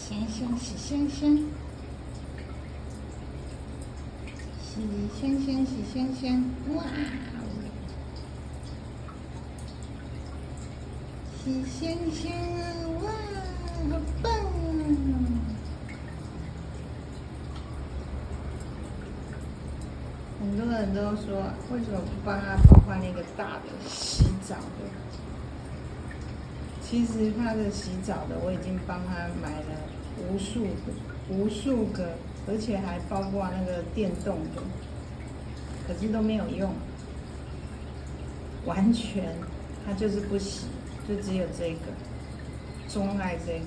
香香，洗香香，洗香香，洗香香，哇！洗香香，哇，好棒啊！很多人都说，为什么不帮他泡换那个大的洗澡的？其实他的洗澡的我已经帮他买了无数个，而且还包括那个电动的，可是都没有用，完全他就是不洗，就只有这个，钟爱这个。